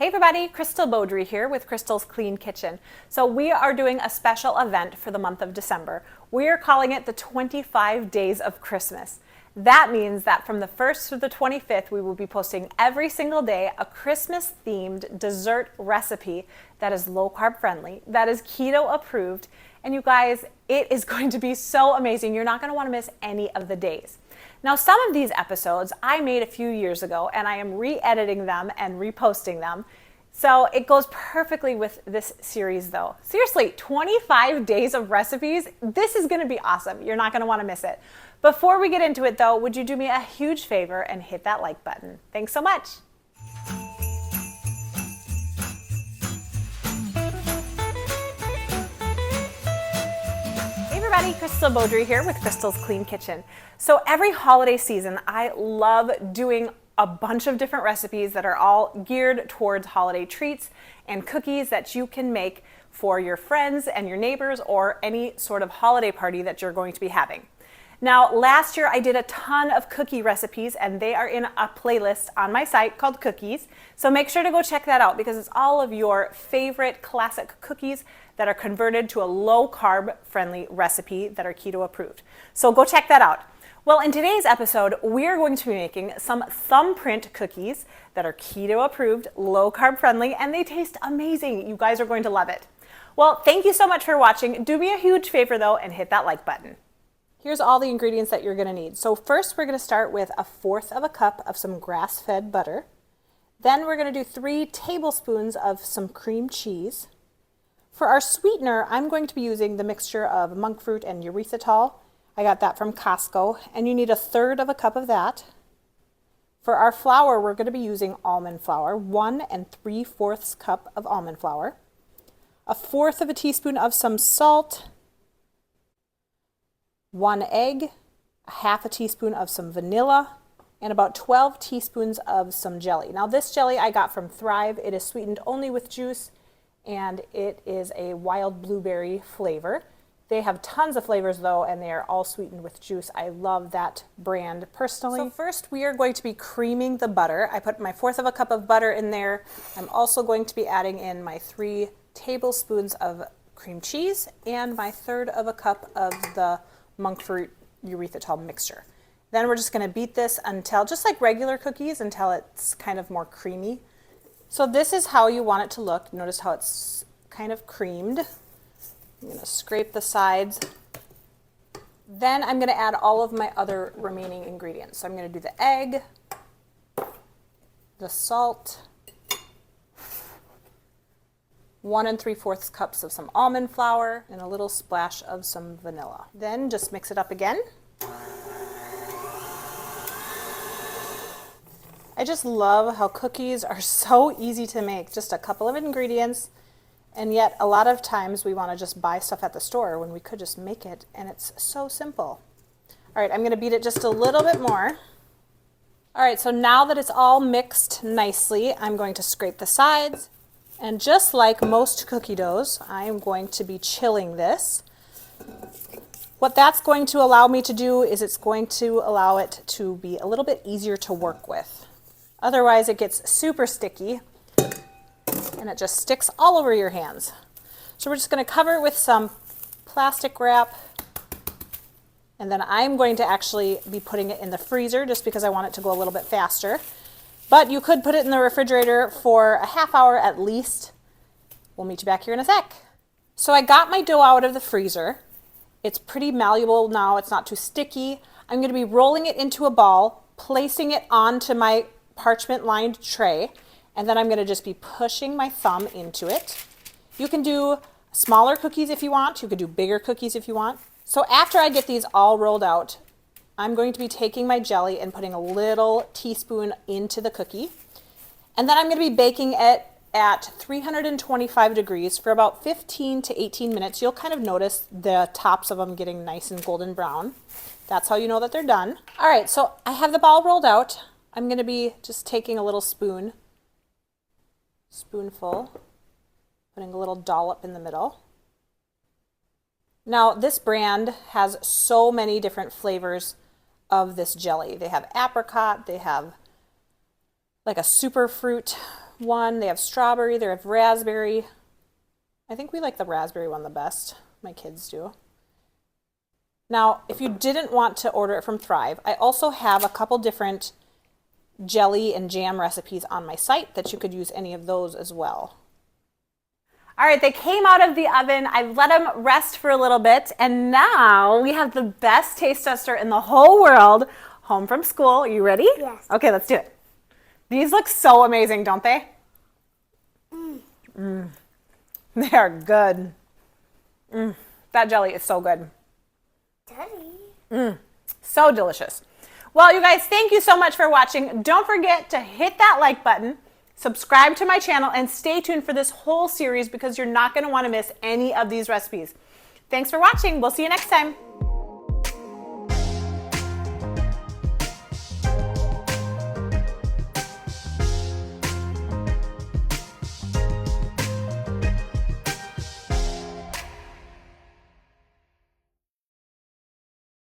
Hey everybody, Crystal Beaudry here with Crystal's Clean Kitchen. So we are doing a special event for the month of December. We are calling it the 25 Days of Christmas. That means that from the 1st to the 25th, we will be posting every single day a Christmas-themed dessert recipe that is low-carb friendly, that is keto approved, and you guys, it is going to be so amazing. You're not going to want to miss any of the days. Now, some of these episodes I made a few years ago, and I am re-editing them and reposting them. So it goes perfectly with this series though. Seriously, 25 days of recipes. This is gonna be awesome. You're not gonna wanna miss it. Before we get into it though, would you do me a huge favor and hit that like button? Thanks so much. Hey everybody, Crystal Beaudry here with Crystal's Clean Kitchen. So every holiday season, I love doing a bunch of different recipes that are all geared towards holiday treats and cookies that you can make for your friends and your neighbors or any sort of holiday party that you're going to be having. Now, last year I did a ton of cookie recipes and they are in a playlist on my site called Cookies. So make sure to go check that out because it's all of your favorite classic cookies that are converted to a low-carb friendly recipe that are keto approved. So go check that out. Well, in today's episode, we are going to be making some Thumbprint cookies that are keto approved, low carb friendly, and they taste amazing. You guys are going to love it. Well, thank you so much for watching. Do me a huge favor though and hit that like button. Here's all the ingredients that you're gonna need. So first we're gonna start with 1/4 cup of some grass-fed butter. Then we're gonna do 3 tablespoons of some cream cheese. For our sweetener, I'm going to be using the mixture of monk fruit and erythritol. I got that from Costco, and you need 1/3 cup of that. For our flour, we're going to be using almond flour, 1 3/4 cup of almond flour, 1/4 teaspoon of some salt, 1 egg, 1/2 teaspoon of some vanilla, and about 12 teaspoons of some jelly. Now this jelly I got from Thrive. It is sweetened only with juice, and it is a wild blueberry flavor. They have tons of flavors though, and they are all sweetened with juice. I love that brand personally. So first we are going to be creaming the butter. I put my 1/4 cup of butter in there. I'm also going to be adding in my 3 tablespoons of cream cheese and my 1/3 cup of the monk fruit erythritol mixture. Then we're just gonna beat this until, just like regular cookies, until it's kind of more creamy. So this is how you want it to look. Notice how it's kind of creamed. I'm going to scrape the sides. Then I'm going to add all of my other remaining ingredients. So I'm going to do the egg, the salt, 1 3/4 cups of some almond flour, and a little splash of some vanilla. Then just mix it up again. I just love how cookies are so easy to make. Just a couple of ingredients. And yet a lot of times we want to just buy stuff at the store when we could just make it, and it's so simple. All right, I'm going to beat it just a little bit more. All right, so now that it's all mixed nicely, I'm going to scrape the sides. And just like most cookie doughs, I'm going to be chilling this. What that's going to allow me to do is it's going to allow it to be a little bit easier to work with. Otherwise it gets super sticky and it just sticks all over your hands. So we're just going to cover it with some plastic wrap, and then I'm going to actually be putting it in the freezer just because I want it to go a little bit faster. But you could put it in the refrigerator for a ½ hour at least. We'll meet you back here in a sec. So I got my dough out of the freezer. It's pretty malleable now, it's not too sticky. I'm going to be rolling it into a ball, placing it onto my parchment lined tray, and then I'm going to just be pushing my thumb into it. You can do smaller cookies if you want. You could do bigger cookies if you want. So after I get these all rolled out, I'm going to be taking my jelly and putting a little teaspoon into the cookie. And then I'm going to be baking it at 325 degrees for about 15 to 18 minutes. You'll kind of notice the tops of them getting nice and golden brown. That's how you know that they're done. All right, so I have the ball rolled out. I'm going to be just taking a little spoonful, putting a little dollop in the middle. Now this brand has so many different flavors of this jelly. They have apricot, they have like a super fruit one. They have strawberry, they have raspberry. I think we like the raspberry one the best. My kids do. Now, if you didn't want to order it from Thrive, I also have a couple different jelly and jam recipes on my site that you could use any of those as well. All right, they came out of the oven. I've let them rest for a little bit, and now we have the best taste tester in the whole world home from school. Are you ready? Yes. Okay, let's do it. These look so amazing, don't they? They are good. That jelly is so good. Daddy. So delicious. Well, you guys, thank you so much for watching. Don't forget to hit that like button, subscribe to my channel, and stay tuned for this whole series because you're not going to want to miss any of these recipes. Thanks for watching. We'll see you next time.